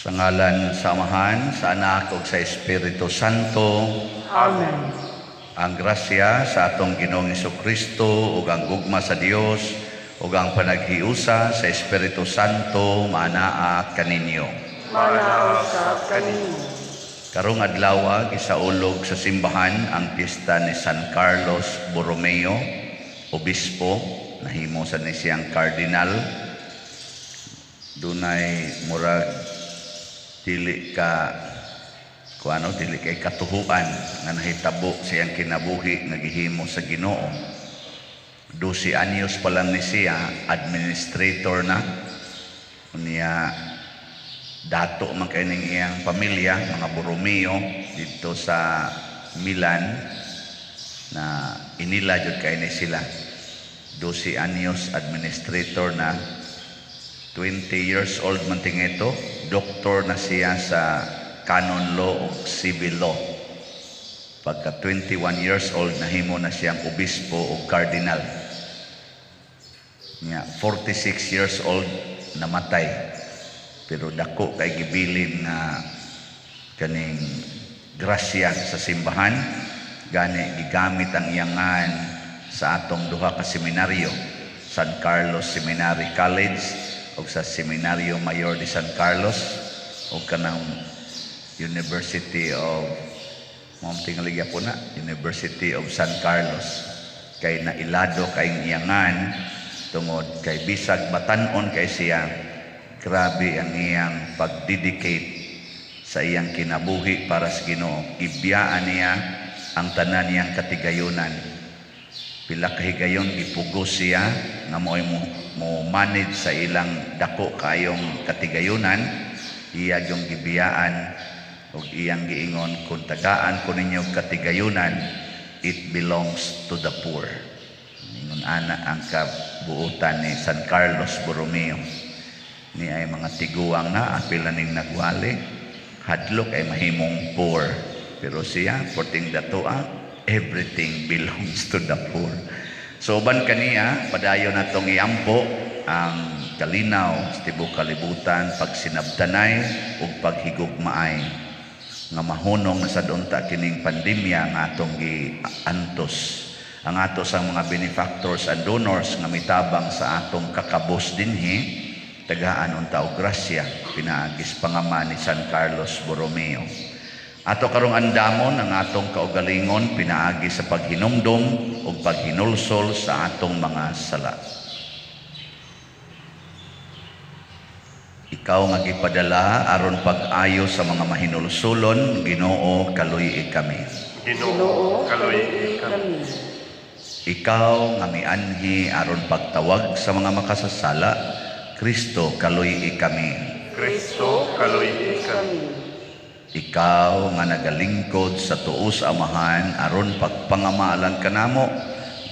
Sa ngalan sa Amahan, sa Anak ug sa Espiritu Santo. Amen. Ang grasya sa atong Ginoong Jesucristo ug ang gugma sa Dios ug ang panaghiusa sa Espiritu Santo maanaa kaninyo. Manao sa kanino. Karong adlaw gisaulog sa simbahan ang piyesta ni San Carlos Borromeo, obispo, nahimo sa ni siyang kardinal. Dunay murag dili kay katuhuan nga nahitabo siyang kinabuhi nga gihimo sa Ginoo. 12 anyos pa lang ni siya, administrator na. Unya dato man kay ning iyang pamilya, mga Borromeo dito sa Milan na inila jud kay ni sila. 12 anyos administrator na. 20 years old man tingito, doktor na siya sa canon law o civil law. Pagka 21 years old, nahimo na siyang obispo o cardinal. 46 years old, namatay. Pero dako kay gibilin na kaning grasya sa simbahan, gani gigamit ang iyangan sa atong duha ka seminaryo, San Carlos Seminary College o sa Seminario Mayor de San Carlos o kanang University of University of San Carlos. Kay nailado kay iyangan tungod kay bisag batan-on kay siya, grabe ang iyang pagdedicate sa iyang kinabuhi para sa Ginoo. Ibiyaan niya ang tanan niyang katigayunan. Pila kahigayon ipugos siya nga mo manage sa ilang dako kayong katigayunan. Iya yung gibiyaan o iyang giingon, kung tagaan ko ninyo katigayunan, it belongs to the poor. Ingon ana ang kabuutan ni San Carlos Borromeo. Ni ay mga tiguang na apil na ning nagwali, hadlok ay mahimong poor. Pero siya porting datua, everything belongs to the poor. So uban kaniya, padayon natong iampo ang kalinaw sa tibuok kalibutan, pagsinabtanay ug paghigugmaay nga mahunong na sa dunta kining pandemya nga atong giantos. Ang atos ang mga benefactors and donors nga mitabang sa atong kakabos dinhi, tagaan unta og grasya pinaagis pangama ni San Carlos Borromeo. Ato karong andamon ang atong kaugalingon pinaagi sa paghinumdom o paghinulsol sa atong mga sala. Ikaw nga gipadala aron pag-ayo sa mga mahinulsulon, Ginoo kaluy kami. Ginoo kaluy kami. Ikaw nga mianhi aron pagtawag sa mga makasasala, Kristo kaluy kami. Kristo kaluy kami. Ikaw nga nagalingkod sa tuos Amahan aron pagpangamalan kanamo,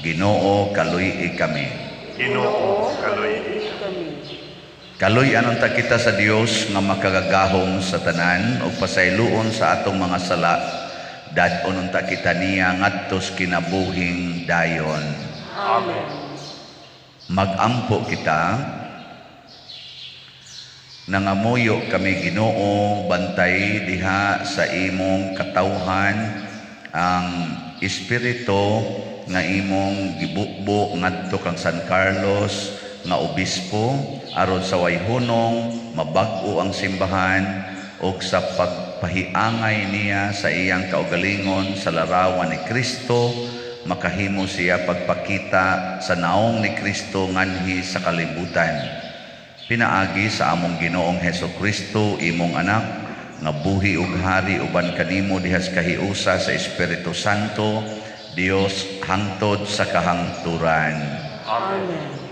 Ginoo kaluy kami. Ginoo kaluy kami. Kaluy anon ta kita sa Dios nga makagagahom sa tanan ug pasayloon sa atong mga sala, dad-on ta kita niya ngadtos kinabuhing dayon. Amen. Magampo kita, nangamuyo kami Ginoo, bantay diha sa imong katawhan ang espiritu nga imong gibukbo ngadto kang San Carlos nga obispo aron sa wayhunong mabag-o ang simbahan ug sa pagpahiangay niya sa iyang kaugalingon sa larawan ni Kristo, makahimo siya pagpakita sa naong ni Kristo nganhi sa kalibutan. Pinaagi sa among Ginoong Hesukristo, imong anak, nga buhi ug hari uban kanimo dihas kahiusa sa Espiritu Santo, Dios hangtod sa kahangturan. Amen.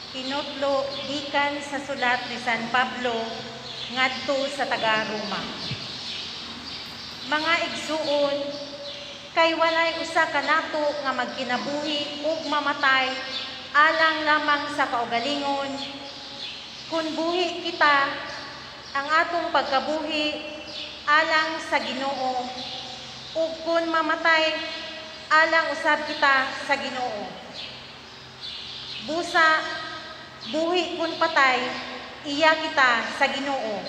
Kinutlo gikan sa sulat ni San Pablo ngadto sa taga-Roma. Mga igsuon, kay walay usa ka nato nga magkinabuhi ug mamatay alang lamang sa kaugalingon, Kung buhi kita, ang atong pagkabuhi alang sa Ginoo, ug kung mamatay, alang usab kita sa Ginoo. Busa, buhi kung patay, iya kita sa Ginoo.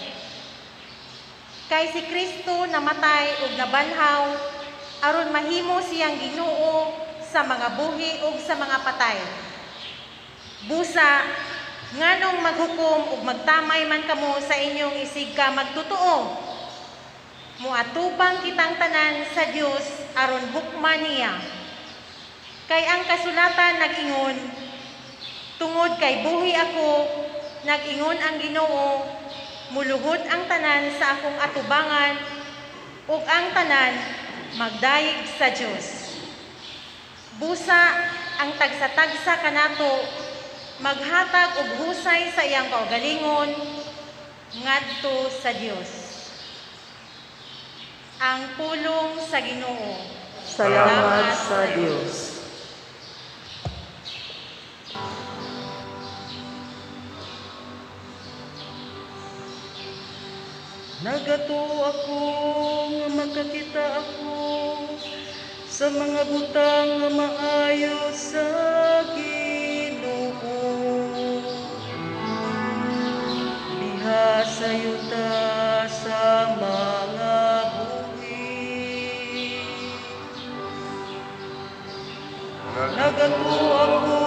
Kay si Kristo namatay ug nabanhaw, aron mahimo siyang Ginoo sa mga buhi ug sa mga patay. Busa, nganong maghukom ug magtamay man kamo sa inyong isig ka magtotoo. Muatubang kitang tanan sa Dios aron hukman niya. Kay ang kasulatan nag-ingon, tungod kay buhi ako, nag-ingon ang Ginoo, muluhod ang tanan sa akong atubangan, ug ang tanan magdayeg sa Dios. Busa ang tagsa-tagsa kanato maghatag og husay sa iyang kaugalingon ngadto sa Dios. Ang pulong sa Ginoo. Salamat sa Diyos. Nagato ako nga makakita ako sa mga butang nga maayo sa Ginoo. Diha sa yuta sa mga buhi. Nagato ako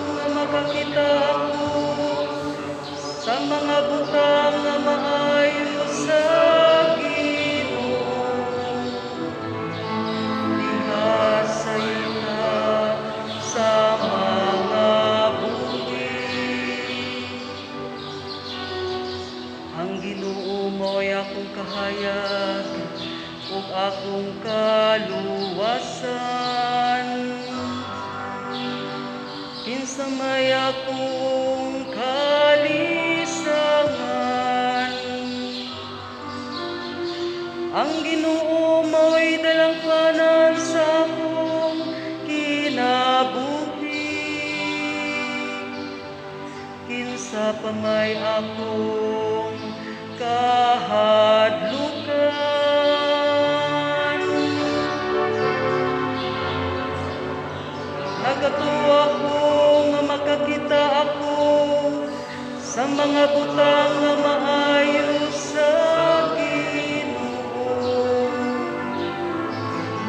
nga makakita ako sa mga butang nga maayo sa Ginoo. Diha sa yuta sa mga buhi. Ang Ginoo mo'y akong kahayag ug akong kaluwasan. Kinsa may akong kalisangan. Ang Ginoo mo'y dalangpanan sa akong kinabuhi. Kinsa pa may akong kahadlukan. Nagatuwa ko nga makakita ako sa mga butang nga maayo sa Ginoo.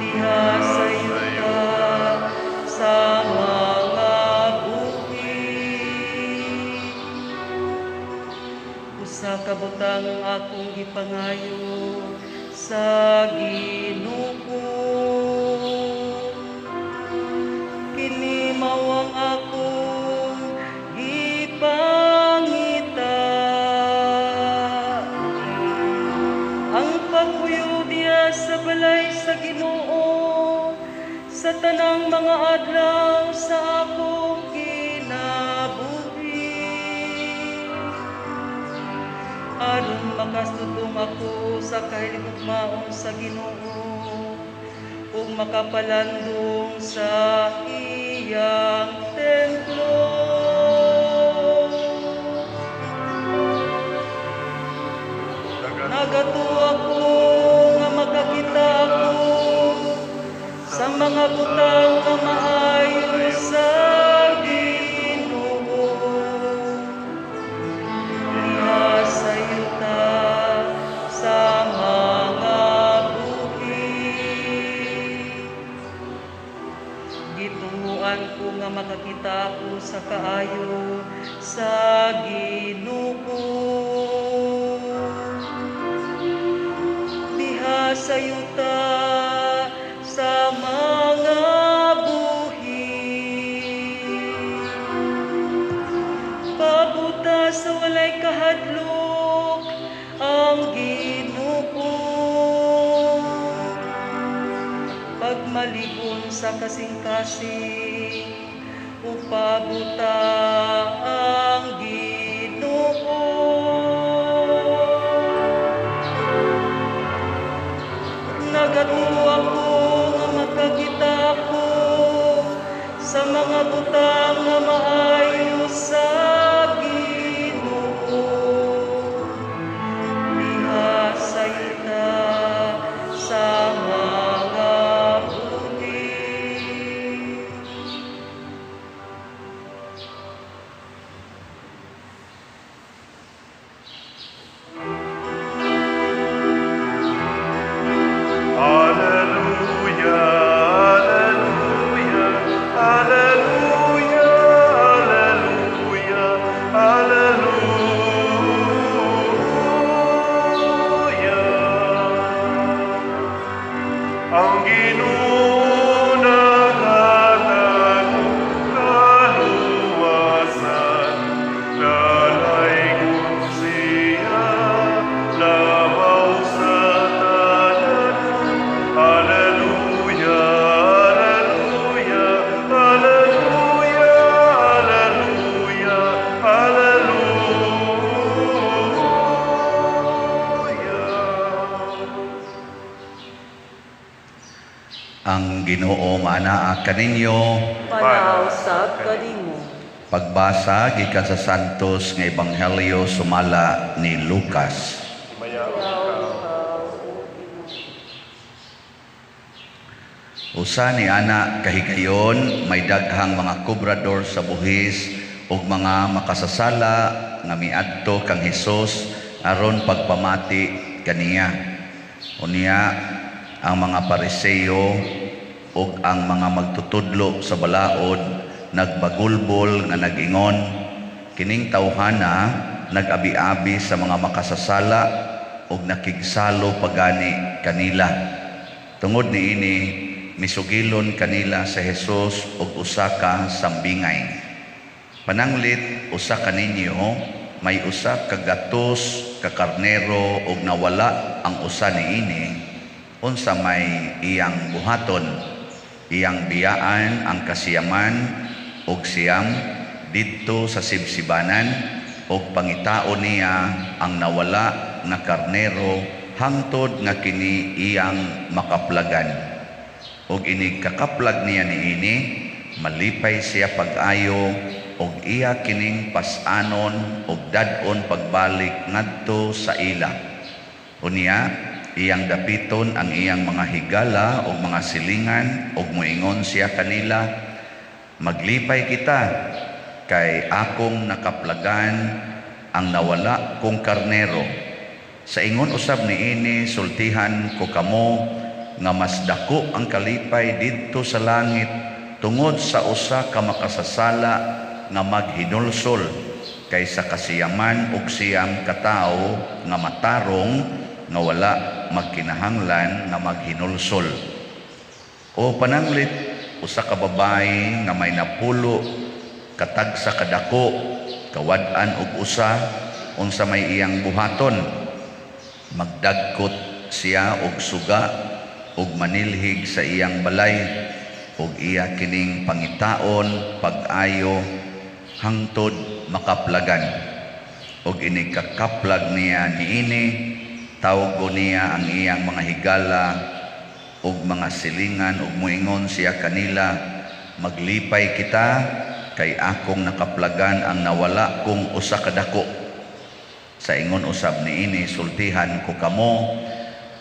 Diha sa yuta sa mga buhi. Usa ka butang ang akong gipangayo sa Ginoo. Kini mao ang akong gipangita. Ang pagpuyo diya sa balay sa Ginoo sa tanang mga adlaw sa akong kinabuhi. Aron makasudong ako sa kahigugmaon sa Ginoo ug makapalandong sa iyang templo. Nagatuwa ako nga makakita ako sa mga butang nga maayo sa Ginoo. Diha sa yuta sa mga gituan ko nga makakita ako sa kaayo sa Ginoo. Diha sa yuta sa mga buhi. Pabuta sa walay kahadlok ang Ginoo. Pagmaligon sa kasing-kasing upabuta ang Ginoo. Nagatuwa ko nga makakita ko sa mga butang nga maayo sa Ginoo. Ang Ginoo manaa kaninyo. Panaw sa kanimo. Pagbasa gikan sa Santos nga Ebanghelyo sumala ni Lucas. Usa ni ana kahigayon may daghang mga kubrador sa buhis ug mga makasasala nga miadto kang Hesus aron pagpamati kaniya. Unya ang mga Pariseo ug ang mga magtutudlo sa balaod nagbagulbol nga nag-ingon, kining tawhana nag-abi-abi sa mga makasasala ug nakigsalo pagani kanila. Tungod niini misugilon kanila sa Hesus ug usa ka sambingay. Pananglit usa kaninyo may usa ka gatos ka karnero ug nawala ang usa niini, unsa may iyang buhaton? Iyang biyaan ang kasiyaman ug siyam didto sa sibsibanan ug pangitaon niya ang nawala nga karnero hangtod nga kini iyang makaplagan. Og inig kakaplag niya niini, malipay siya pag-ayo og iya kining pas-anon og dad-on pagbalik ngadto sa ila. Unya iyang dapiton ang iyang mga higala o mga silingan ug moingon siya kanila, maglipay kita kay akong nakaplagan ang nawala kong karnero. Sa ingon usab niini sultihan ko kamo nga mas dako ang kalipay didto sa langit tungod sa usa ka makasasala nga maghinulsol kaysa kasiyaman ug siyam katawo nga matarong nga wala magkinahanglan nga maghinulsol. O pananglit usa ka babayi nga may napulo katagsa kadako kawad-an ug usa unsa may iyang buhaton, magdagkot siya og suga ug manilhig sa iyang balay ug iya kining pangitaon pag-ayo hangtod makaplagan. Ug ini kakaplag niya niini, tawgo niya ang iyang mga higala ug mga silingan ug moingon siya kanila, maglipay kita kay akong nakaplagan ang nawala kong usa ka dako. Sa ingon usab niini sultihan ko kamo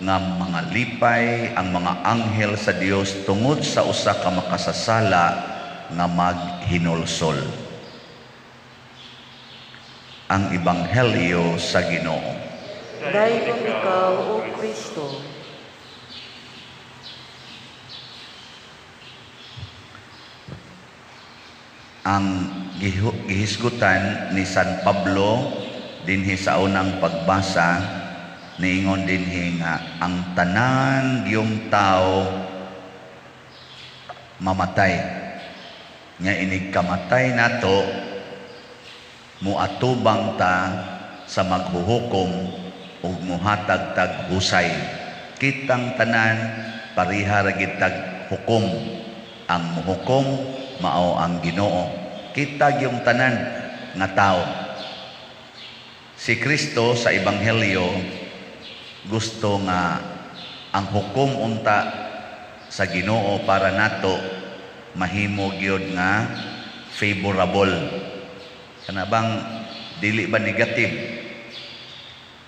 nga mga lipay ang mga anghel sa Dios tungod sa usa ka makasasala nga maghinulsol. Ang Ebanghelyo sa Ginoo. Dayon ikaw, O Kristo. Ang gihisgutan ni San Pablo dinhi sa unang pagbasa niingon dinhi nga ang tanan yung tao mamatay, nga inig kamatay nato muatubang ta sa maghuhukom ug muhatag tag husay. Kitang tanan pariha ra gid tag hukom, ang muhukom mao ang Ginoo. Kita yung tanan nga tao. Si Kristo sa Ebanghelyo gusto nga ang hukom unta sa Ginoo para nato mahimo gyud nga favorable. Kana bang dili ba negative?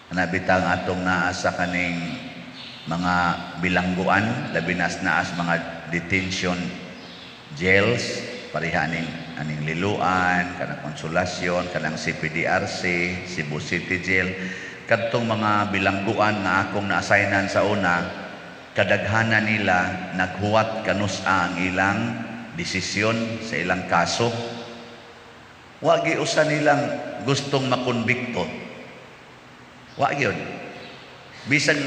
Kana bitang atong naa sa kaning mga bilangguan, labi nas naas mga detention jails, pariha aning liluan, kanang konsolasyon, kanang CPDRC, Cebu City Jail. Kadtong mga bilangguan nga akong na-assignan sa una, kadaghanan nila naghuwat kanusa ang ilang desisyon sa ilang kaso. Wagi usa nilang gustong makonbikto. Wagi yun. Bisag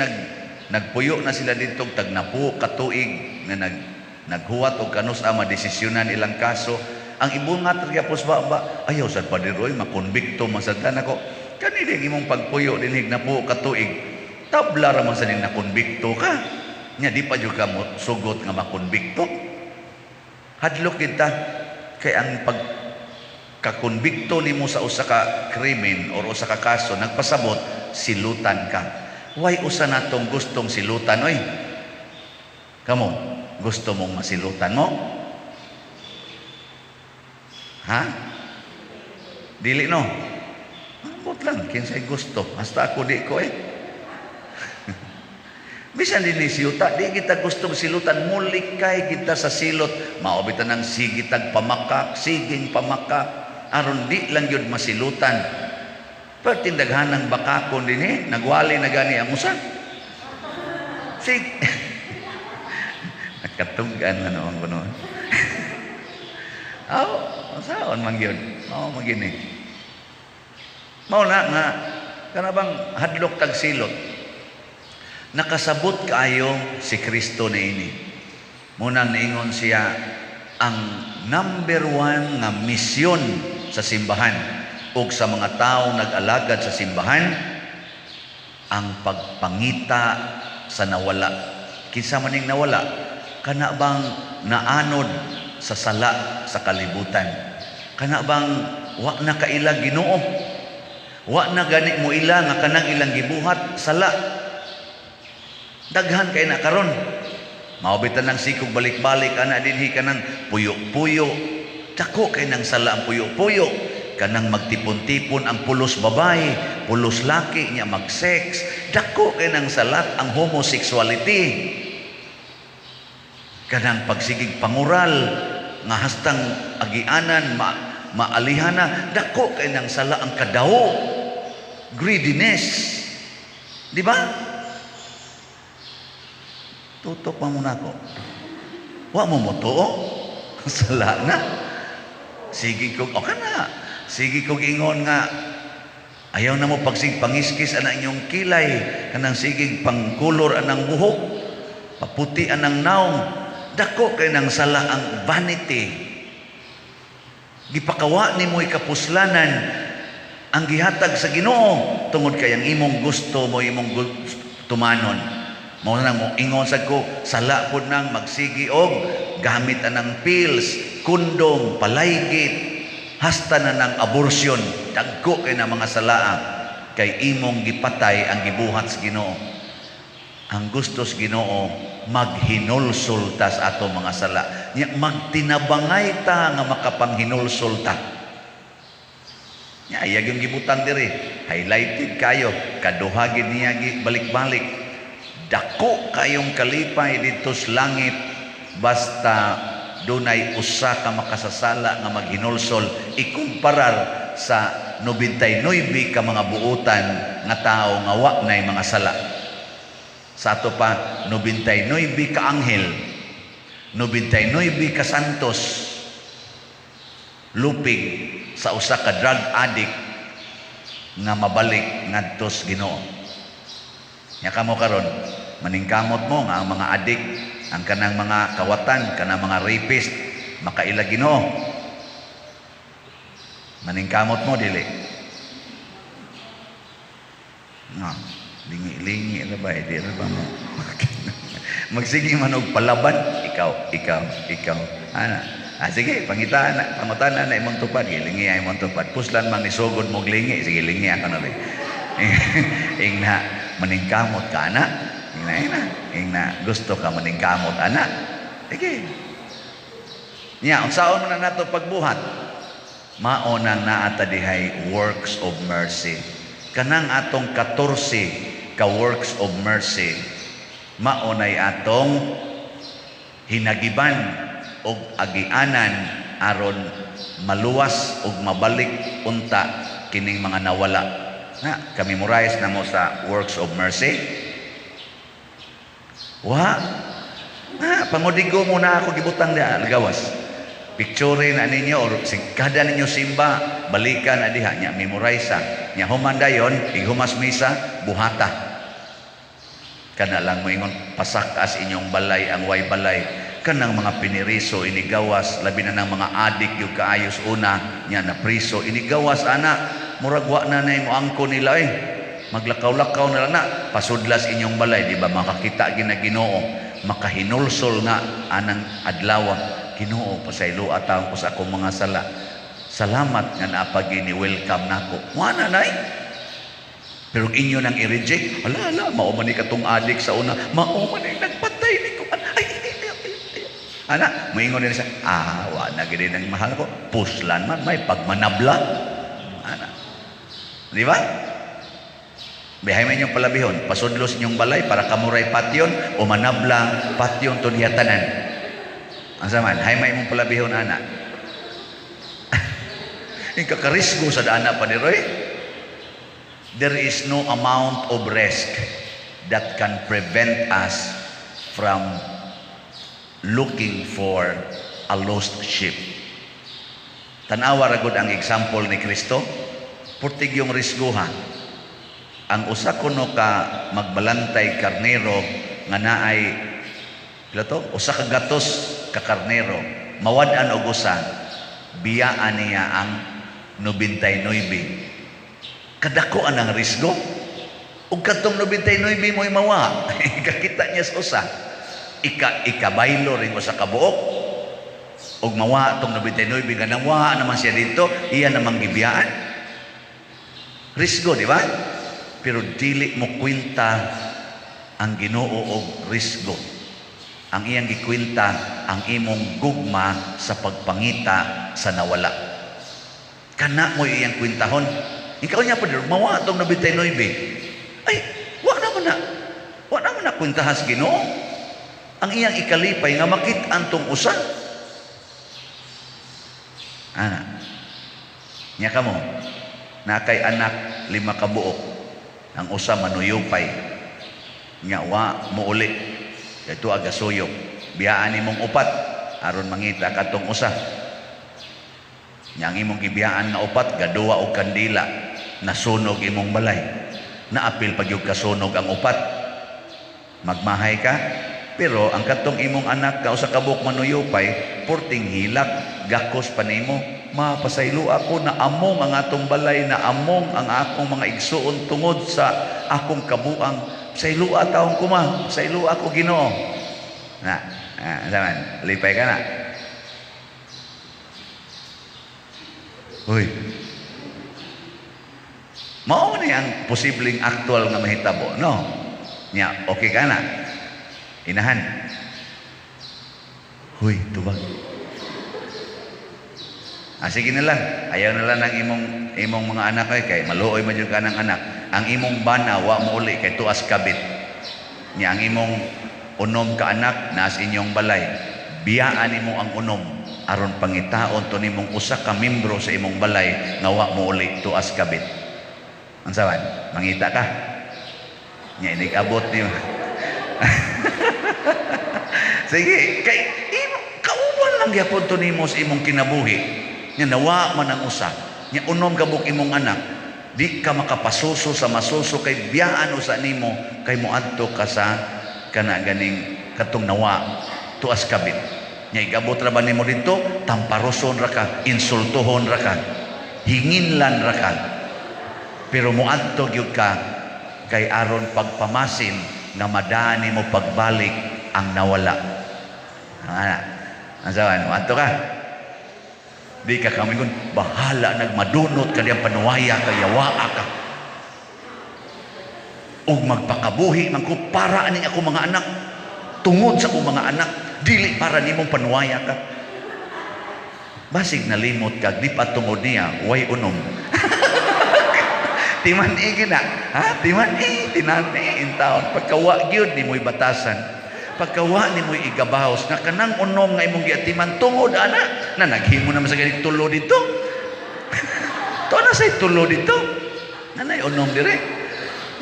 nagpuyo na sila dito tagnapu katuig na naghuwat og kanusa madesisyonan ilang kaso. Ang ibungat gyapos ba ayaw sad pa diroy makonbikto masagdan ako. Kanili imong pagpuyo dinhig na po katuig, tabla ra man sa ning nakonbikto ka. Nya di pa jud ka mo sugot nga makonbikto. Hadlok kita kay ang pagkakonbikto nimo sa usa ka krimen or usa ka kaso nagpasabot silutan ka. Why usa natong gustong silutan oy? Kamo, Gusto mong masilutan mo? Ha? Dili no? Ambot lang, kinsay gusto. Hasta ako di ko eh. Bisan din ni siyuta, di kita gustong silutan, mulikay kita sa silot. Maobitan ng sigitag pamakak, siging pamakak, aron di lang yun masilutan. Pertindaghan ng bakakon din eh, nagwali na gani ang usan. Nakatunggan na naman ko noon. Saan man yun? Magini. Mao na nga, kanabang hadlok tag silot. Nakasabot kaayo si Kristo na ini. Munang niingon siya, ang number 1 nga misyon sa simbahan o sa mga tao nag-alagad sa simbahan, ang pagpangita sa nawala. Kinsa man ning nawala, kana bang naanod sa sala sa kalibutan? Kana bang wa na kaila Ginoo? Wa na gani mo ila nga kanang ilang gibuhat sala. Daghan kay na karon. Maobitan ng sikog balik-balik ana dinhi kanang puyo-puyo. Dako kay nang sala ang puyo-puyo. Kanang magtipon-tipon ang pulos babae, pulos laki niya mag-sex. Dako kay nang salat ang homosexuality. Kanang pagsigig pangural nga hastang agianan maalihana, dako kay nang sala ang kadaho, greediness. Di ba? Tutok pa muna ko. Wa mo mo to? Sala na. Sige kong, o kana. Sige kong ingon nga, ayaw na mo pagsig pangiskis anang inyong kilay, kanang sigig pangkulor anang buhok, paputi anang naong, dako kay nang sala ang vanity. Gipakawa ni mo ikapuslanan ang gihatag sa Ginoo tungod kay ang imong gusto mo, imong tumanon. Mao nang mo ingon sad ko, sala pud nang magsigi og gamit anang pills, kondom, palaygit, hasta na ng abortion. Dagko kay na mga salaa kay imong gipatay ang gibuhat sa Ginoo. Ang gusto sa Ginoo maghinulsul ta sa ato mga sala. Magtinabangay ta nga makapanghinulsul ta. Ayag yung gibutang diri, highlighted kayo, kaduhagin niya balik-balik. Dako kayong kalipay dito sa langit basta dunay usa ka makasasala nga maghinulsol ikumparar sa 99 ka mga buutan nga tao nga wa nay mga sala. Sa ato pa 99 ka anghel, 99 ka santos lupig sa usa ka drug addict nga mabalik ngadto sa Ginoo. Nya kamo karon maningkamot mo nga ang mga adik, ang kanang mga kawatan, kanang mga rapist, makaila Ginoo. Maningkamot mo dili. No, lingi-lingi na ba? Di na ba mo? Magsige man og palaban, ikaw. Ana. Sige, pangitaan na, pangutana na imong tupad, lingi ay imong tupad. Puslan man nisugod mo lingi, sige lingi ako na rin. Ingna maningkamot ka na. Ingna gusto ka maningkamot ana. Sige. Nya unsaon man nato pagbuhat? Mao nang naata dihay works of mercy. Kanang atong 14 ka works of mercy. Mao nay atong hinagiban og agianan aron maluwas og mabalik unta kining mga nawala. Na, kami-memorize na mo sa works of mercy. Pangudigo mo na ako gibutang da gawas. Picture na ninyo or kada ninyo simba, balikan na diha nya memorize nya human dayon ighumas misa buhata. Kana lang mo ingon pasakas inyong balay ang way balay. Kanang mga piniriso inigawas labi na ng mga adik yung kaayos una nya na priso inigawas ana. Murag wa na nay mo angko nila maglakaw-lakaw na lang na pasudlas inyong balay, di ba makakita gina Ginoo, makahinulsol nga anang adlaw. Ginoo, pasaylo ataw ko sa akong mga sala, salamat nga napagi ni welcome nako. Wa na nay pero inyo nang i-reject, ala mao man ni katong adik sa una, mao man ay nagpatay ni ko. Ana, moingon din siya, wa na gid ang mahal ko. Puslan man may pagmanabla. Ana. Di ba? Bihay man yung palabihon, pasudlos niyong balay para kamuray patyon o manablang patyon to niya tanan. Ang saman, hay may mong palabihon, ana. Yung kakarisgo sa dana pa ni Roy. There is no amount of risk that can prevent us from looking for a lost sheep. Tanawa ragod ang example ni Kristo. Purtig yung risguhan. Ang usa kuno ka magbalantay karnero nga naay usa ka gatos ka karnero mawad-an og usa biyaan niya ang 99. Kadako ang risgo. Ug kadtong 99 mo'y mawa. Kakita niya sa usa. Ikabaylo rin mo sa kabuok. Ug mawa tong 99 nga nawa naman siya dito, iya namang gibiyaan. Risgo, di ba? Pero dili mo kwenta ang Ginoo og risgo. Ang iyang gikwenta ang imong gugma sa pagpangita sa nawala. Kana mo iyang kwintahon. Ikaw niya pa din, mawa itong 99. Ay, wala naman na kwintahas Ginoo. Ang iyang ikalipay nga makit-an tong usa. Ana, niya ka mo, na kay anak 5 ka buok, ang usa manuyupay, nga wa mo uli, ito agasuyok, biyaan imong upat, aron mangita ka tong usa. Yang imong gibiyaan nga upat, gaduwa o kandila, nasunog imong balay. Naapil pag yung kasunog ang upat. Magmahay ka, pero ang katong imong anak ka o sa kabuk manuyupay, purting hilak, gakos pa nimo, mapasaylo ako na among ang atong balay, na among ang akong mga igsuon tungod sa akong kabuang. Saylo taong kuma, saylo ako Ginoo. Zaman, lipay ka na. Uy. Mao ni ang posibleng actual nga mahitabo, no? Nya, okay ka na. Inahan. Huy, tubag. Sige na lang. Ayaw na lang ng imong mga anak kay maluoy man jud ka ng anak. Ang imong bana wa mo uli kay tuas kabit. Nya ang imong unom ka anak naas inyong balay. Biyaan nimo ang unom aron pangitaon to nimong usa ka membro sa imong balay nga wa mo uli tuas kabit. Unsaman? Mangita ka? Nya inig-abot niyo. Sige, kay kauban lang gyapon to nimo sa imong kinabuhi. Nya nawa man ang usa. Nya unom kabuk imong anak. Di ka makapasuso sa masuso kay biyaan usa nimo kay moadto ka sa kana ganing katong nawa tuas kabit. Nya igabot ra ba nimo dito? Tamparoson ra ka, insultohon ra ka, hinginlan ra ka. Pero moadto gyud ka kay aron pagpamasin nga madaan nimo pagbalik ang nawala. Ansawan, moadto ka. Di ka kami kun bahala nagmadunot ka diyang panuwaya ka, yawaa ka. O magpakabuhi man ko para aning ako mga anak, tungod sa akong mga anak, dili para nimong panuwaya ka. Basig nalimot ka, di pa tungod niya, way unom. Timan gina, timan tinani in taon. Pagkawa gyud ni mo'y batasan. Pagkawa ni mo'y igabahos na kanang unom nga imong giatiman tungod ana na naghimo naman sa ganit tulo dito. To na say tulo dito. Nanay unom dire.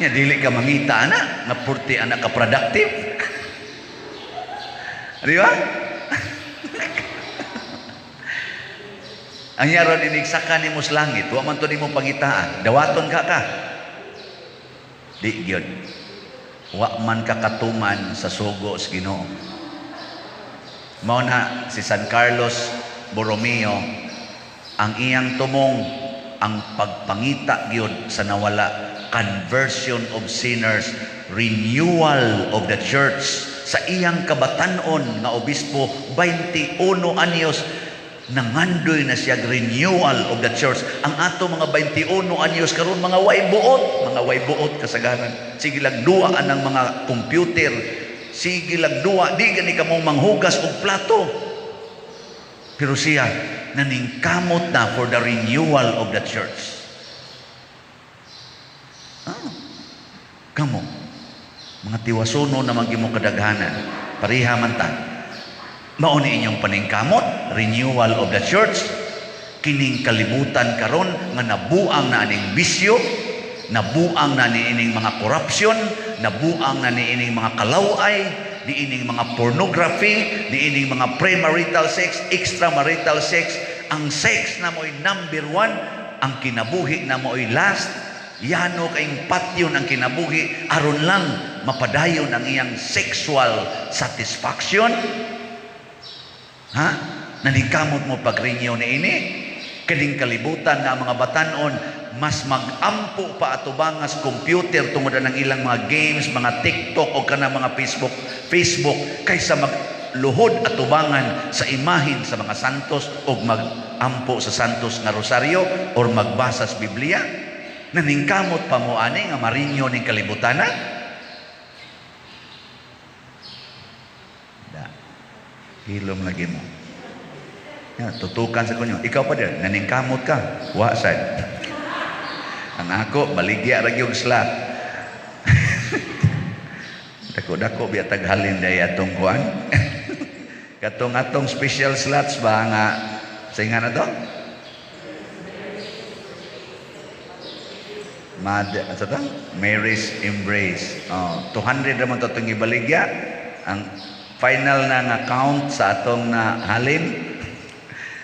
Nya dili ka mangita ana na purti ana ka productive. Di ba? Ang yaron inigsaka ni mo sa langit, wa man to nimo pangitaan. Dawaton ka. Di gyud. Wa man kakatuman sa sugo sa Ginoo. Mao na si San Carlos Borromeo ang iyang tumong ang pagpangita gyud sa nawala, conversion of sinners, renewal of the church. Sa iyang kabatanon nga obispo 21 anyos nangandoy na siya renewal of the church. Ang ato mga 21 anyos karon mga way buot kasagaran. Sige lang duaan ng mga computer sige lang duwa, di gani ka mong manghugas og plato. Pero siya, naningkamot na for the renewal of the church. Kamo, mga tiwasono na maging kadaghanan, pariha man ta. Mauni inyong paningkamot, renewal of the church, kining kalibutan karon nga nabuang na aning bisyo, nabuang na niining mga korupsyon, nabuang na niining mga kalaway, niining mga pornography, niining mga premarital sex, extramarital sex. Ang sex na mo'y number 1, ang kinabuhi na mo'y last. Yano kayong patyon ang kinabuhi, aron lang mapadayon ang iyang sexual satisfaction. Ha? Naningkamot mo pag-renew ni ini? Kaning kalibutan nga mga batanon, mas mag-ampo pa atubangas computer tungod ng ilang mga games, mga TikTok o kana mga Facebook kaysa magluhod atubangan sa imahin sa mga santos o mag-ampo sa santos nga rosaryo o magbasa sa Biblia. Naningkamot pa mo ani nga marinyo ning kalibutan na? Hilom lagi mo. Ya, tutukan sa kunyo. Ikaw pa din, naningkamot ka. Wa sad. Ang ako, baligya ra gyud slot. Dako-dako biya taghalin day atong kuan. Katong atong special slots ba nga sa nga na to? Mary's Embrace. 200 naman to itong ibaligya. Ang final na nga count sa atong na halin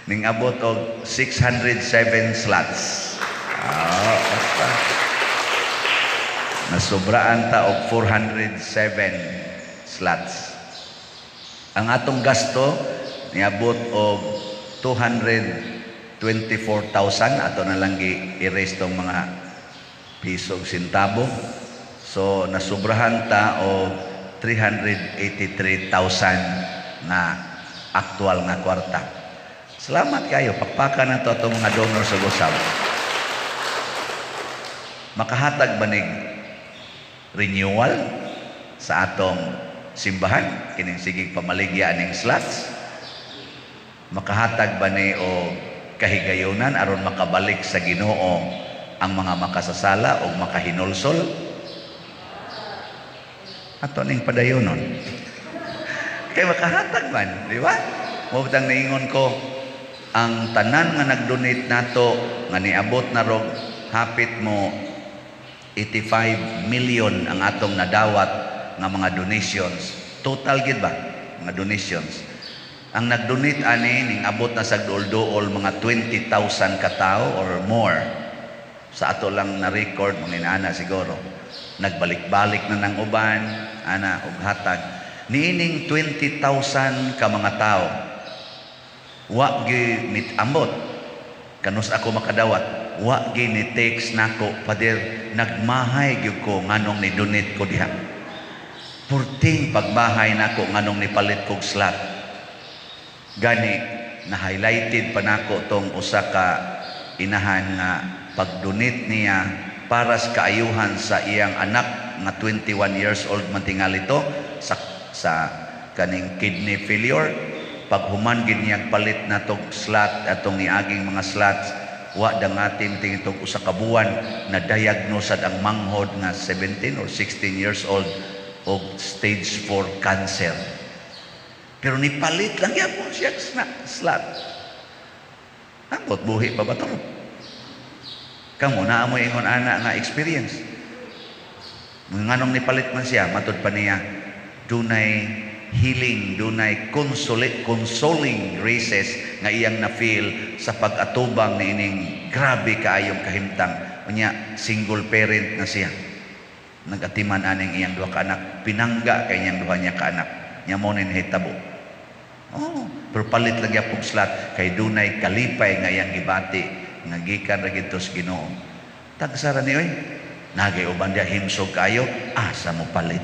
ning abot og 607 slots. Basta. Nasubraan ta og 407 slots. Ang atong gasto niabot og 224,000 ato na lang i-erase tong mga piso ug sentabo. So nasubrahan ta o 383,000 na aktual na kwarta. Salamat kayo, pakpakan na to itong mga donor sa Gusab. Makahatag ba ning renewal sa atong simbahan, kining sigig pamaligya ning slots? Makahatag ba ni o kahigayonan aron makabalik sa Ginoo ang mga makasasala o makahinulsol? Ato ning padayonon. Kaya makahatag man, di ba? Mubtang naingon ko, ang tanan nga nag-donate nato nga niabot na rog hapit mo 85 million ang atong nadawat nga mga donations. Total gid ba? Mga donations. Ang nag-donate ani ning abot na sa duol-duol mga 20,000 ka tao or more. Sa ato lang na record mga inaana siguro. Nagbalik-balik na ng uban, ana og hatag. Niining 20,000 ka mga tao. Wa gi mitambot. Kanus ako makadawat. Wa gi ni text nako, Pader, nagmahay gyud ko nganong ni donate ko diha. Purting pagbahay nako nganong ni palit kog slot. Gani na highlighted pa nako tong usa ka inahan nga pag-donate niya para sa kaayuhan sa iyang anak nga 21 years old man tingali to sa kaning kidney failure. Paghuman gid niya palit na tong slot atong niaging mga slots, wa dangatin ting itong usa ka buwan na diagnosed ang manghod nga 17 or 16 years old og stage 4 cancer. Pero nipalit lang yapon siya slot. Ambot buhi pa ba to? Kamu na mo ingon ana nga experience. Nganong nipalit man siya, matud pa niya, dunay healing, dunay consoling graces nga iyang na-feel sa pag-atubang ni ining grabe kaayong kahimtang. Unya, single parent na siya. Nagatiman aning iyang duha ka anak, pinangga kay iyang duha niya ka anak. Nya mo nin hitabo. Pero palit lang yapong slot kay dunay kalipay nga iyang gibati nga gikan ra gid sa Ginoo. Tagsara ni oy, nagay uban dia himsog kayo, asa mo palit.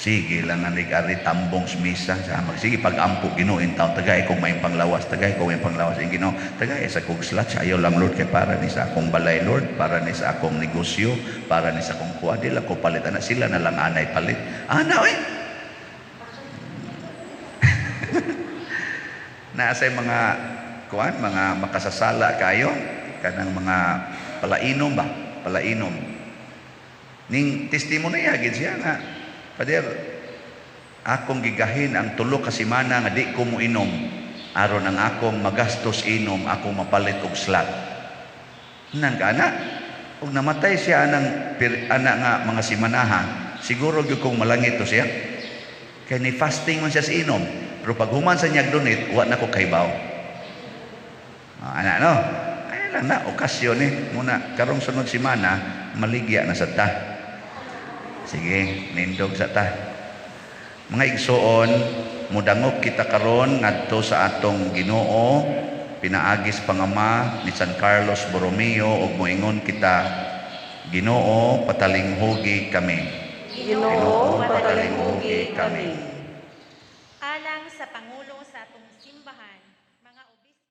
Sige lang nga ari tambong smisa sa sige pag-ampo Ginoo in taon tagay kung may panglawas ang Ginoo tagay sa kong slot sa ayaw lang Lord kay para ni sa akong balay Lord para ni sa akong negosyo para ni sa akong kuha di lang ko palit ana sila na lang anay palit ana oy naasay mga kuan mga makasasala kayo kanang mga palainom ning testimony agid siya nga Pader, akong gigahin ang 3 ka semana nga di ko mo inom aron ang akong magastos inom akong mapalit og slot. Nang kana ug namatay siya ana nga mga semanaha, siguro gyud kong malangit to siya. Kay ni fasting man siya sa inom, pero pag human sa niyag donate, wa na ko kaybaw. Ana no. Ay lang na okasyon muna karong sunod semana maligya na sa ta. Sige, nindog sa ta. Mga igsoon, mudangop kita karon ngadto sa atong Ginoo, pinaagis pangama ni San Carlos Borromeo ug moingon kita, Ginoo, patalinghugi kami. Ginoo, patalinghugi kami. Alang sa Pangulo sa atong simbahan, mga obispo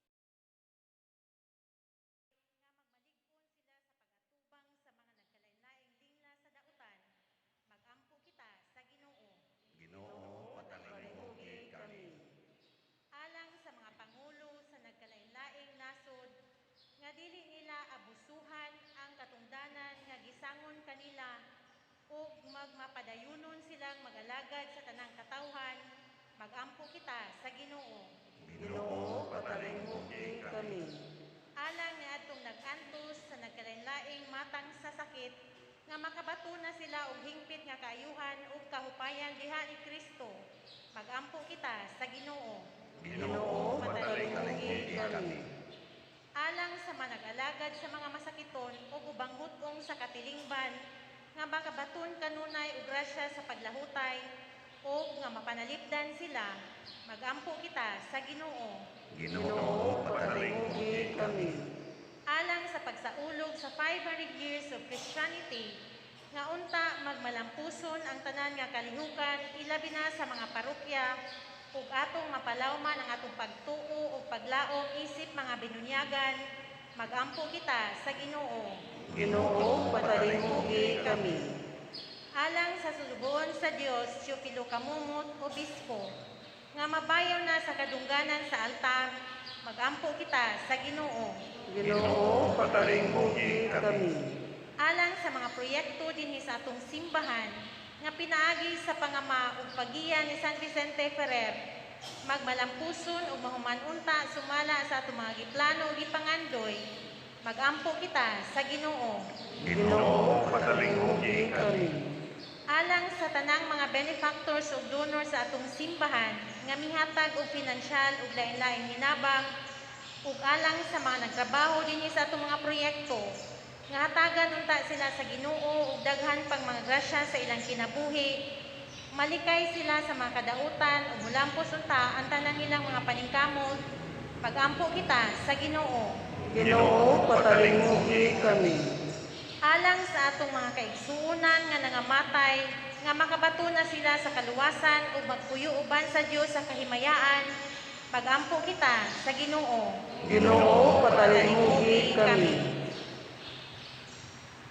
nga magmalig-on sila sa pagatubang sa mga nagkalain-laing lingla sa dautan, magampo kita sa Ginoo. Ginoo, patalinghugi kami. Alang sa mga pangulo sa nagkalain-laing nasod, nga dili nila abusuhan ang katungdanan nga gisangon kanila ug magmapadayunon silang magalagad sa tanang katawhan, magampo kita sa Ginoo. Ginoo, patalinghugi kami. Alang ni adtong nag-antos sa nagkalain-laing matang sa sakit, nga makabato na sila og hingpit nga kaayuhan ug kahupayan diha ni Kristo, magampo kita sa Ginoo. Ginoo, patalinghugi kami. Alang sa manag-alagad sa mga masakiton ug ubang hutong sa katilingban, nga makabaton kanunay og grasya sa paglahutay ug nga mapanalipdan sila, magampo kita sa Ginoo. Ginoo, patalinghugi kami. Alang sa pagsaulog sa 500 years of Christianity, nga unta magmalampuson ang tanan nga kalihukan ilabi na sa mga parokya ug atong mapalawman ang atong pagtuo ug paglaom isip mga binunyagan, magampo kita sa Ginoo. Ginoo, patalinghugi kami. Alang sa sulubon sa Dios, Teofilo Kamumot, Obispo, nga mabayaw na sa kadungganan sa altar, magampo kita sa Ginoo. Ginoo, patalinghugi kami. Alang sa mga proyekto dinhi sa atong simbahan, nga pinaagi sa pangama ug pagiya ni San Vicente Ferrer, magmalampuson ug mahumanunta sumala sa atong mga giplano ug gipangandoy, magampo kita sa Ginoo. Ginoo, patalinghugi kami. Alang sa tanang mga benefactors ug donor sa atong simbahan, nga mihatag og pinansyal ug lain-laing hinabang, ug alang sa mga nagtrabaho dinhi sa atong mga proyekto, nga hatagan unta sila sa Ginoo ug daghan pang mga grasya sa ilang kinabuhi, malikay sila sa mga kadautan ug mulampos unta ang tanan nilang mga paningkamot, pagampo kita sa Ginoo. Ginoo, patalinghugi kami. Alang sa atong mga kaigsuonan nga nangamatay, nga makabato na sila sa kaluwasan ug magpuyo uban sa Dios sa kahimayaan, pagampo kita sa Ginoo. Ginoo, patalinghugi kami.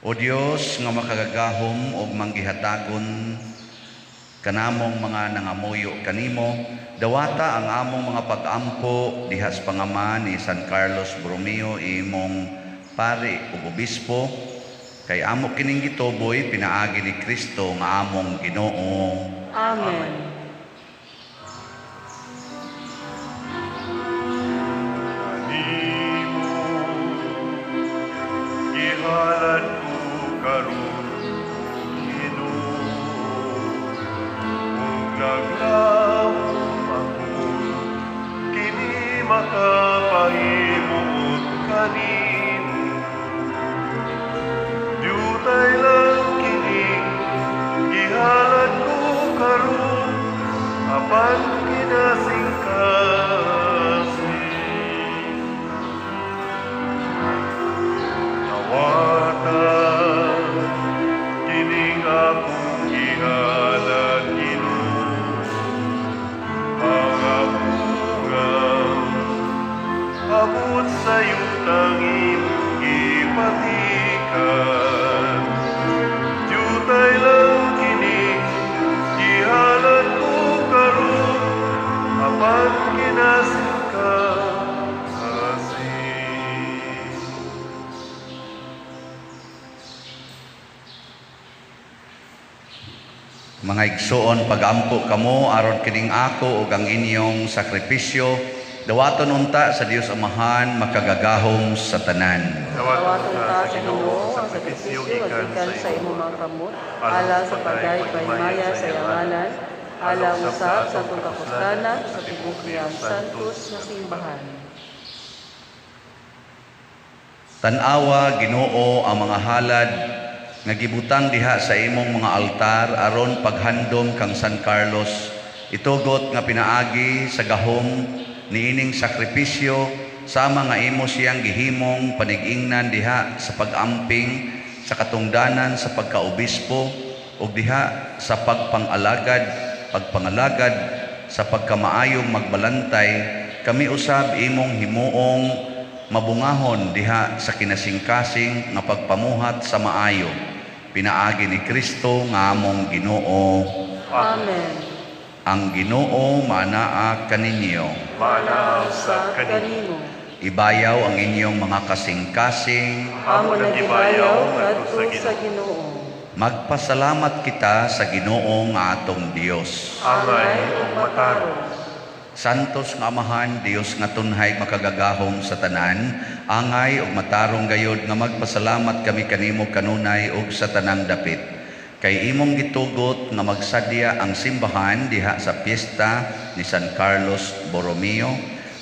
O Dios nga makagagahom ug manggihatagon kanamong mga nangamuyo kanimo, dawata ang among mga pag-ampo dihas pangama ni San Carlos Borromeo imong pari ug obispo, kay amo kining gituboy pinaagi ni Kristo nga among Ginoo. Amen. Ihalan ko karon, Ginoo, kung naglaom ako, kini makapahimuot kanimo. Diutay lang kining ihalan ko karon, apan kinasingkasi. Nawata kining akong ihalan, ang imong gipatikan. Jutay lang kini, gihalad ko karon, apan kinasin ka asin. Mga igsoon, pagampo kamo aron kining ako ug ang inyong sakripisyo, dawaton unta sa Dios Amahan makagagahom sa tanan. Dawaton ta sa Ginoo ang sakripisyo gikan sa imong mga kamot, alang sa pagdayeg-paymaya sa iyang ngalan, alang usab sa atong kapustanan sa tibok niyang santos nga simbahan. Tan-awa Ginoo ang mga halad nga gibutang diha sa imong mga altar aron paghandom kang San Carlos, itugot nga pinaagi sa gahom niining sakripisyo sama nga imo siyang gihimong panig-ingnan diha sa pag-amping sa katungdanan sa pagkaobispo ug diha sa pagpangalagad sa pagkamaayong magbalantay. Kami usab imong himuong mabungahon diha sa kinasingkasing nga pagpamuhat sa maayo. Pinaagi ni Kristo nga among Ginoo. Amen. Ang Ginoo manaa kaninyo. Manaw sa Kanimo. kanimo. Ibayaw ang inyong mga kasing-kasing. Amo nagibayaw ngadto sa Ginoo. Magpasalamat kita sa Ginoo nga atong Dios. Angay o matarong. Santos nga Amahan, Dios nga tunhay makagagahom sa tanan, angay ug matarong gayod nga magpasalamat kami kanimo kanunay ug sa tanang dapit. Kay imong gitugot nga magsadya ang simbahan diha sa piyesta ni San Carlos Borromeo,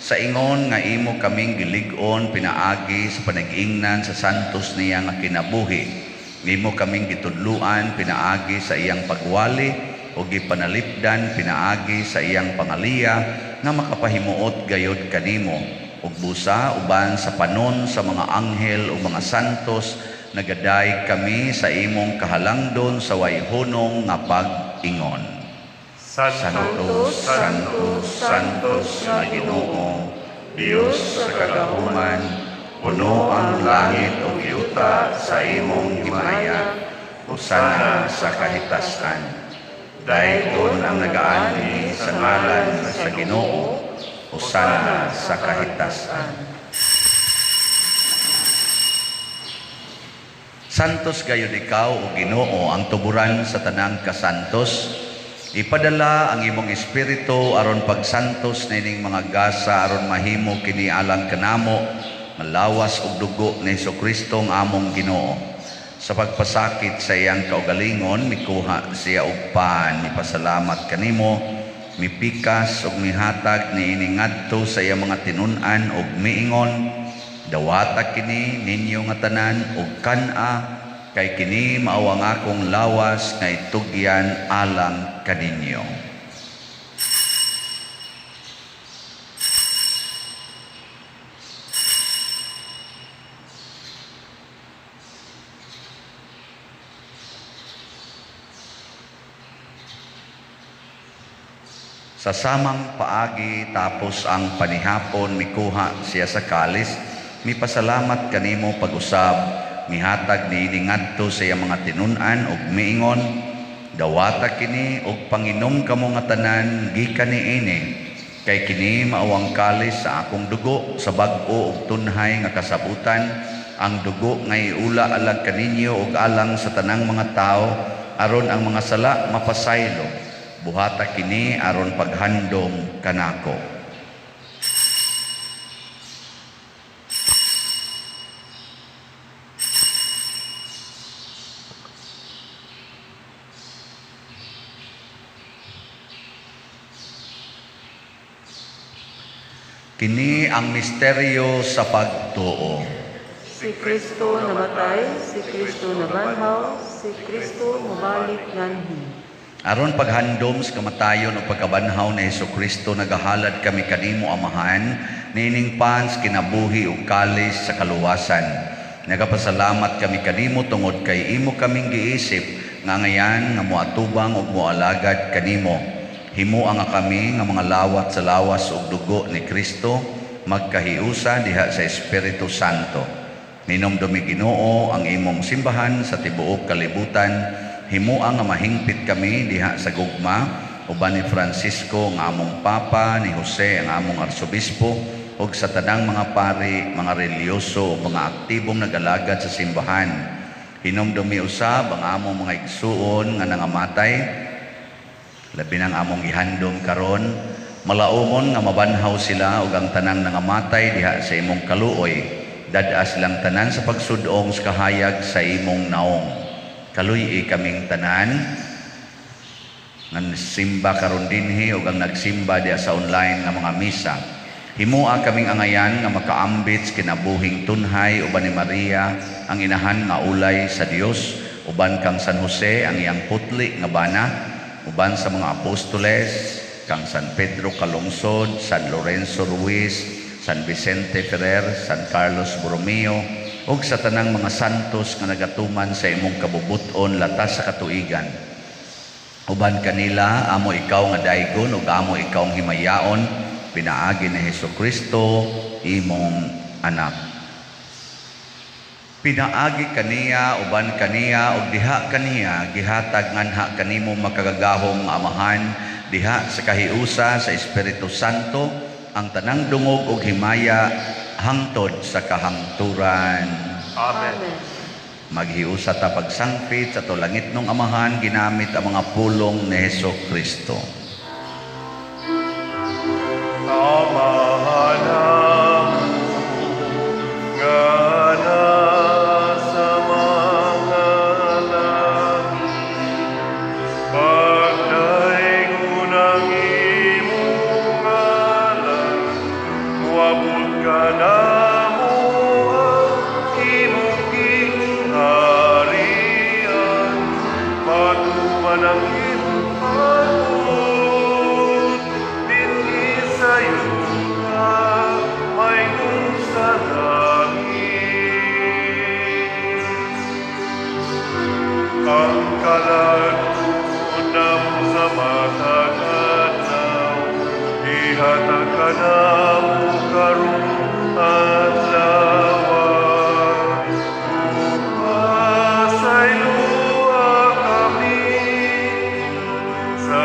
sa ingon nga imo kaming gilig-on pinaagi sa panag-ingnan sa santos niya nga kinabuhi. Imo kaming gitudluan pinaagi sa iyang pagwali o gipanalipdan pinaagi sa iyang pangaliya nga makapahimuot gayod kanimo ug busa uban sa panon sa mga anghel o mga santos nagaday kami sa imong kahalangdon sa wayhunong nga pag-ingon. Santos, Santos, Santos na Ginoo, Dios sa kagahuman, puno ang langit o yuta sa imong himaya, usana sa kahitasan. Dayon ang nagaani sa ngalan sa Ginoo, usana sa kahitasan. Santos gayud ikaw o Ginoo ang tuburan sa tanang kasantos. Ipadala ang imong espiritu aron pagsantos nining mga gasa aron mahimo kini alang kanamo malawas og dugo ni Jesucristo ang among Ginoo. Sa pagpasakit sa iyang kaugalingon, mikuha siya og pan, mipasalamat kanimo, mipikas ug mihatag niini ngadto sa iyang mga tinun-an ug miingon, dawata kini ninyo nga tanan ug kan-a, kay kini mao ang akong lawas nga itugyan alang kaninyo. Sa samang paagi tapos ang panihapon mikuha siya sa kalis, mipasalamat kanimo pag-usab, mihatag niini ngadto sa iyang mga tinun-an ug miingon, dawata kini ug panginom kamo nga tanan gikan niini, kay kini mao ang kalis sa akong dugo sa bag-o ug tunhay nga kasabutan, ang dugo nga iula alang kaninyo ug alang sa tanang mga tao aron ang mga sala mapasaylo. Buhata kini aron paghandom kanako. Kini ang misteryo sa pagtuo. Si Kristo namatay, si Kristo nabanhaw, si Kristo mubalik nganhi. Aron paghandom sa kamatayon o pagkabanhaw ni Jesucristo, nagahalad kami kanimo Amahan, nining pans kinabuhi ug kalis sa kaluwasan. Nagapasalamat kami kanimo tungod kay imo kaming giisip nga ngayan nga moatubang ug moalagad kanimo. Himuang nga kami nga mga lawat sa lawas ug dugo ni Kristo, magkahiusa diha sa Espiritu Santo. Minumdumi Ginoo ang imong simbahan sa tibuok kalibutan. Himua nga mahingpit kami diha sa gugma uban ni Francisco nga among Papa, ni Jose ang among Arsobispo, ug sa tanang mga pari, mga reliyoso o mga aktibong nagalagad sa simbahan. Hinumdumi usab ang among mga igsuon nga nangamatay, labi ng among ihandom karon. Malaumon nga mabanhaw sila ug ang tanang nangamatay diha sa imong kaluoy. Dadas lang tanan sa pagsudong sa kahayag sa imong naong. Kaluy kaming tanan nga simba karon dinhi ug ang nagsimba diha sa online nga mga misa. Himua kaming angayan nga makaambit kinabuhing tunhay uban ni Maria ang inahan nga ulay sa Dios, uban kang San Jose ang iyang putli nga bana, uban sa mga apostoles kang San Pedro Calungsod, San Lorenzo Ruiz, San Vicente Ferrer, San Carlos Borromeo, ug sa tanang mga santos nga nagatuman sa imong kabubuton latas sa katuigan. Uban kanila, amo ikaw nga daygon ug amo ikaw ang himayaon, pinaagi ni Hesukristo, imong anak. Pinaagi kaniya, uban kaniya, ug diha kaniya, gihatag nganha kanimo makagagahong amahan, diha sa kahiusa sa Espiritu Santo, ang tanang dungog ug himaya hangtod sa kahangturan. Amen. Maghiusa ta pagsangpit sa tulangit ng amahan ginamit ang mga pulong ni Hesukristo. Amahan nga nasa mga langit, pagdaingon ang imong ngalan, muabot ka namo ang imong gingharian, matuman ang imong panahon, dinhi sa iyong may sa langit. Ang kalagod na mo sa mataganaw, ihatag ka na mo karong adlaw. Upasay luha kami sa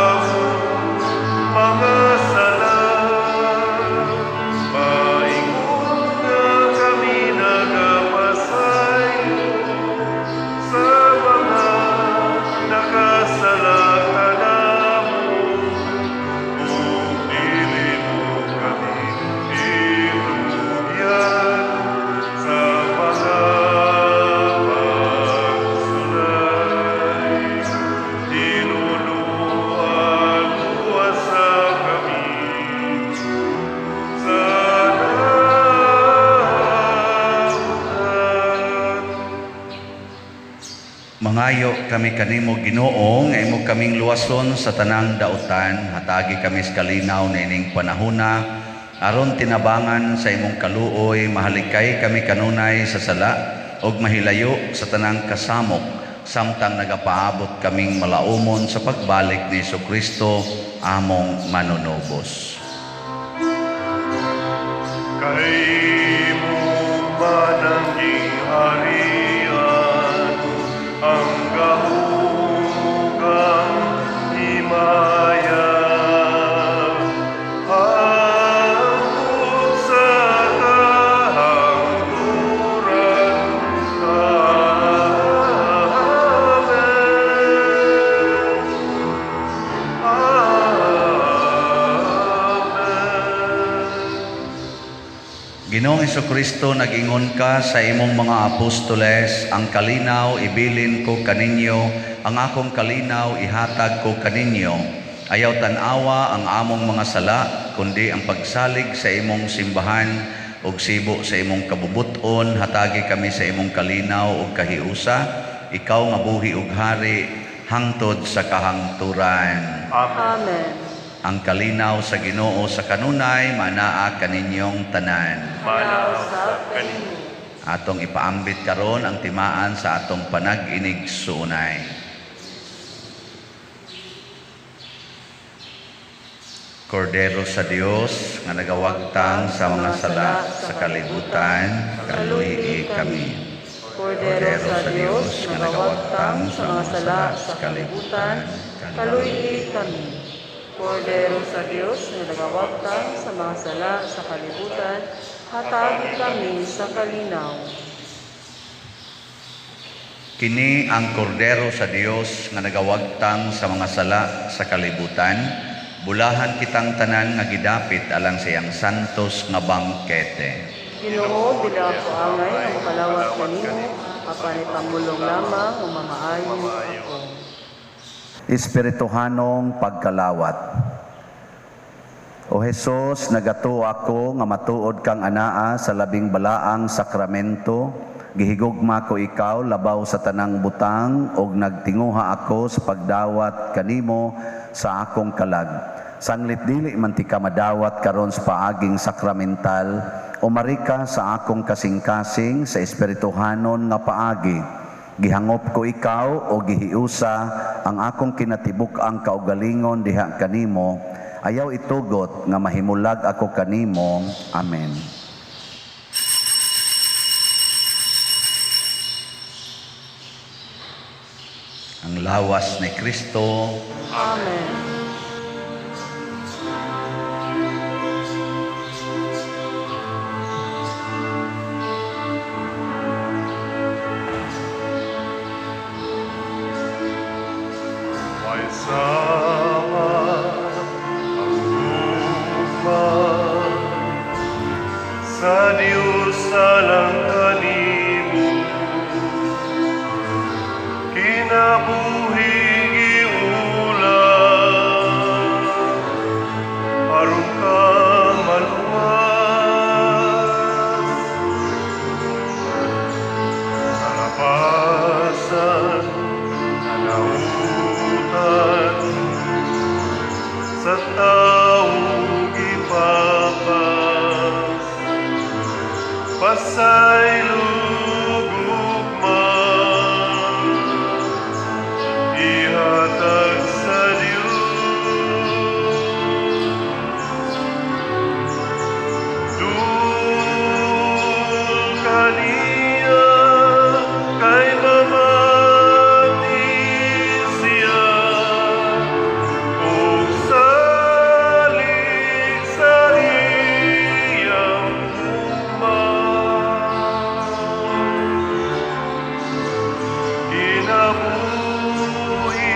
among mga sala. Maingon nga kami nagapasayo sa mga nakasala ka namo. Ug dili mo kami ilugyan sa mga pagsulay. Iluluwa-luwa sa kami sa nautan. Mangayo kami kanimo Ginoo nga imo kaming luwason sa tanang dautan, hatagi kami sa kalinaw na ining panahona, aron tinabangan sa imong kaluoy, mahalikay kami kanunay sa sala, ug mahilayo sa tanang kasamok, samtang nagapaabot kaming malaumon sa pagbalik ni Hesukristo, among manunubos. Kay imong mananging harian, ang gahugang himaya, hangtod sa kahangturan. Ginoong Hesukristo, nag-ingon ka sa imong mga apostoles, ang kalinaw ibilin ko kaninyo, ang akong kalinaw ihatag ko kaninyo. Ayaw tanawa ang among mga sala, kundi ang pagsalig sa imong simbahan ug sibo sa imong kabubuton, hatagi kami sa imong kalinaw ug kahiusa, ikaw nga buhi ug hari hangtod sa kahangturan. Amen. Amen. Ang kalinaw sa Ginoo sa kanunay manaa kaninyong tanan. Manaw sa kanino. Atong ipaambit karon ang timaan sa atong panag-inig suunay. Kordero sa Dios nga nagawagtang sa mga sala sa kalibutan, kaluhi kami. Kordero sa Diyos, nga nagawagtang sa mga sala sa kalibutan, kaluhi kami. Kordero sa Diyos, nga nagawagtang sa mga sala sa kalibutan, hatagi kami sa kalinaw. Kini ang kordero sa Dios nga nagawagtang sa mga sala sa kalibutan, bulahan kitang tanan nga gidapit alang sa iyang santos nga bangkete. Ginoo, dila ako angay nga makalawat kanimo, apan ipamulong lamang o mamaayo ako. Espirituhanong pagkalawat. O Jesus, nagato ako nga matuod kang anaa sa labing balaang sakramento, gihigugma ko ikaw labaw sa tanang butang, og nagtinguha ako sa pagdawat kanimo sa akong kalag. Sanglit dili man ti ka madawat karon sa paaging sakramental, umarika sa akong kasing-kasing sa espirituhanon nga paagi. Gihangop ko ikaw o gihiusa ang akong kinatibuk-ang kaugalingon diha kanimo, ayaw itugot nga mahimulag ako kanimo. Amen. Ang lawas ni Kristo, Amen. may sama ang lupa sa Diyos alang kanimo. Kinabuhing iulan, aron ka maluwas. Kalapasan, kalautan, sa taong ipapas, pasay lugugman, ihatag sa Diyos. Dul kaniya kay mamati siya, ug salig sa iyang kinabuhi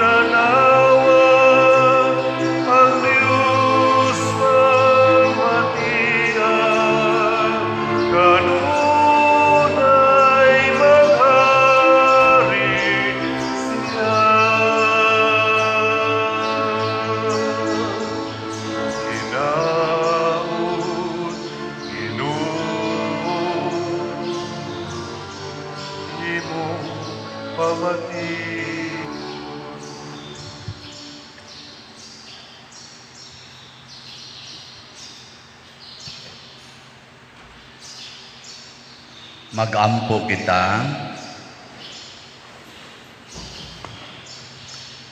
tanawa ang Diyos mamatian, kanunay maghari siya. Hinaut, Ginoo, imong pamati. magampo kita.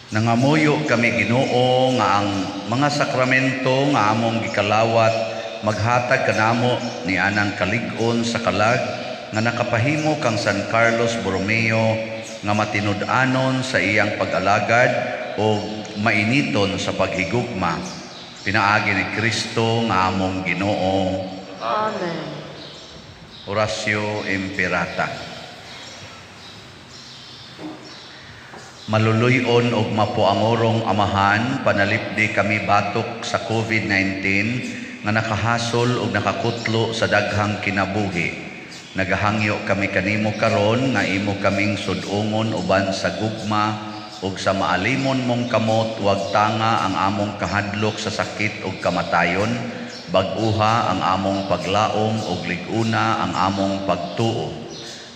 Nangamuyo kami Ginoo nga ang mga sakramento nga among gikalawat maghatag kanamo ni anang kalig-on sa kalag nga nakapahimo kang San Carlos Borromeo nga matinud-anon sa iyang pag-alagad o mainiton sa paghigugma. Pinaagi ni Kristo nga among Ginoo. Amen. Oratio Imperata. Maluluyon og mapuangorong Amahan, panalipdi kami batok sa COVID-19 nga nakahasol og nakakutlo sa daghang kinabuhi. Nagahangyo kami kanimo karon nga imo kaming sudungon uban sa gugma ug sa maalimon mong kamot, wag tanga ang among kahadlok sa sakit ug kamatayon, bag-uha ang among paglaom ug lig-una ang among pagtuo.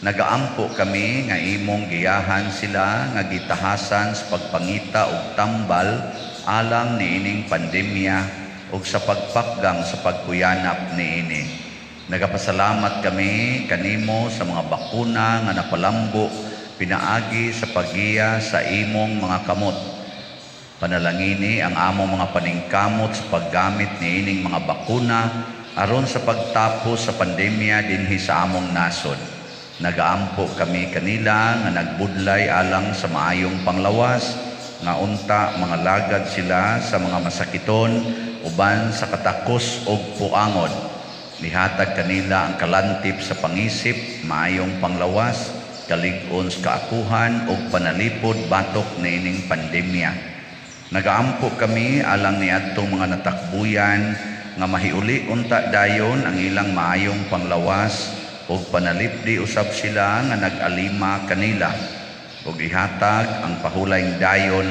Nagaampo kami nga imong giyahan sila nga gitahasan sa pagpangita ug tambal alang niining pandemya ug sa pagpakgang sa pagkuyanap niini. Nagapasalamat kami kanimo sa mga bakuna nga napalambo pinaagi sa paggiya sa imong mga kamot. Panalangini ang among mga paningkamot sa paggamit niining mga bakuna aron sa pagtapos sa pandemya dinhi sa among nasod. Nagaampo kami kanila nga nagbudlay alang sa maayong panglawas, nga unta mga lagad sila sa mga masakiton uban sa katakos ug puangon. Nihatag kanila ang kalantip sa pangisip, maayong panglawas, kalig-on sa kaakuhan ug panalipod batok niining pandemya. Nagaampo kami alang niadtong mga natakbuyan nga mahiuli unta dayon ang ilang maayong panglawas ug panalipdi usab sila nga nag-alima kanila ug ihatag ang pahulayng dayon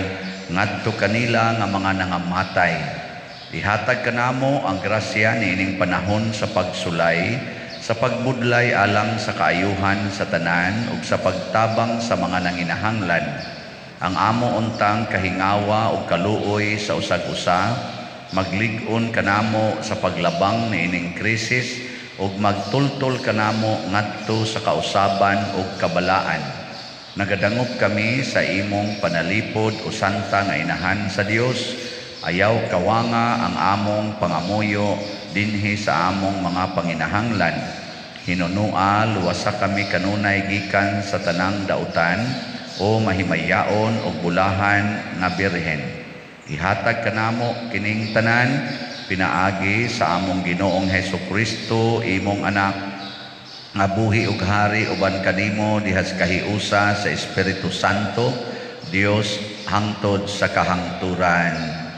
ngadto kanila nga mga nangamatay. Ihatag kanamo ang grasya niining panahon sa pagsulay, sa pagbudlay alang sa kaayuhan sa tanan ug sa pagtabang sa mga nanginahanglan. Ang amo untang kahingawa ug kaluoy sa usag-usa, maglig-on kanamo sa paglabang niining krisis ug magtultol kanamo ngadto sa kausaban ug kabalaan. Nagadangop kami sa imong panalipod o santa nga inahan sa Dios. Ayaw kawanga ang among pangamuyo dinhi sa among mga panginahanglan. Hinunua luwasa kami kanunay gikan sa tanang dautan o mahimayaon o bulahan nga birhen. Ihatag kanamo kining tanan pinaagi sa among Ginoong Hesukristo, imong anak, nga buhi ug hari uban kanimo dihas kahiusa sa Espiritu Santo, Dios hangtod sa kahangturan.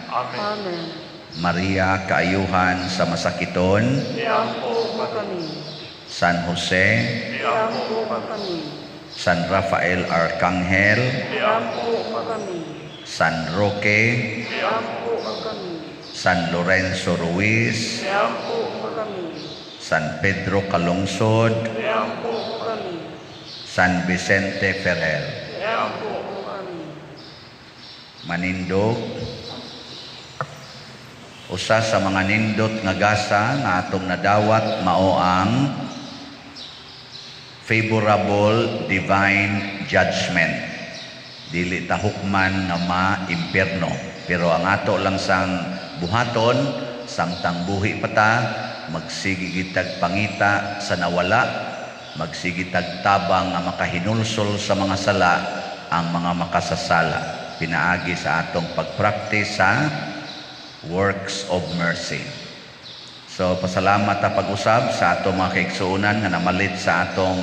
Amen. Maria, kaayuhan sa masakiton, Iampo mo kami. San Jose, Iampo mo kami. San Rafael Arcangel, Iampo mo kami. San Roque, Iampo mo kami. San Lorenzo Ruiz, Iampo mo kami. San Pedro Calungsod, Iampo mo kami. San Vicente Ferrer. Iampo mo kami. Manindog, usa sa mga nindot nga gasa nga atong nadawat mao ang favorable divine judgment. Dili ta hukman nga ma-impierno, pero ang ato lang sang buhaton samtang buhi pa ta, magsigigitag pangita sa nawala, magsigitag tabang nga makahinulsol sa mga sala ang mga makasasala. Pinaagi sa atong pagpractice sa works of mercy. So pasalamat ta pag-usab sa atong mga kaigsuonan nga namalit sa atong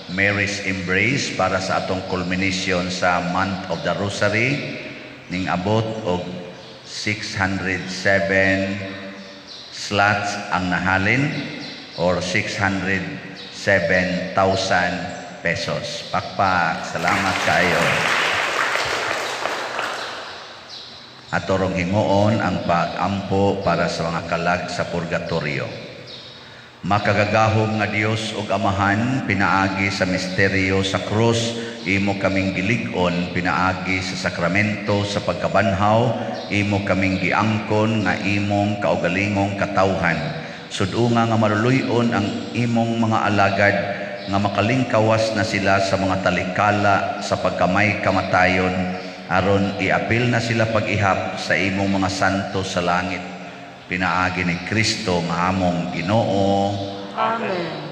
Mary's Embrace para sa atong culmination sa Month of the Rosary ning abot og 607 slots ang nahalin or 607,000 pesos. Pakpak, salamat kayo. Atorong himuon ang pag-ampo para sa mga kalag sa purgatorio. Makagagahom nga Dios ug Amahan, pinaagi sa misteryo sa krus, imo kaming gilig-on, pinaagi sa sakramento sa pagkabanhaw, imo kaming giangkon nga imong kaugalingong katawhan. Sudunga nga maluluyon ang imong mga alagad nga makalingkawas na sila sa mga talikala sa pagkamay kamatayon, aron iapil na sila pag-ihap sa imong mga santo sa langit. Pinaagi ni Kristo nga among Ginoo. Amen.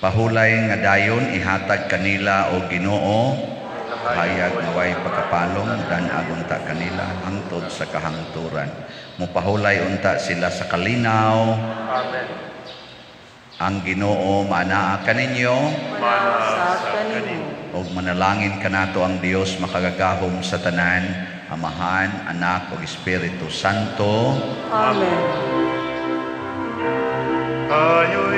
Pahulay nga dayon ihatag kanila o Ginoo, hayag nga way pagkapalong dan agunta kanila hangtod sa kahangturan. Mupahulay unta sila sa kalinaw. Amen. Ang Ginoo manaa kaninyo Sa kanimo. ug manalangin kanato ang Dios makagagahom sa tanan, Amahan, Anak ug Espiritu Santo. Amen. Kayo'y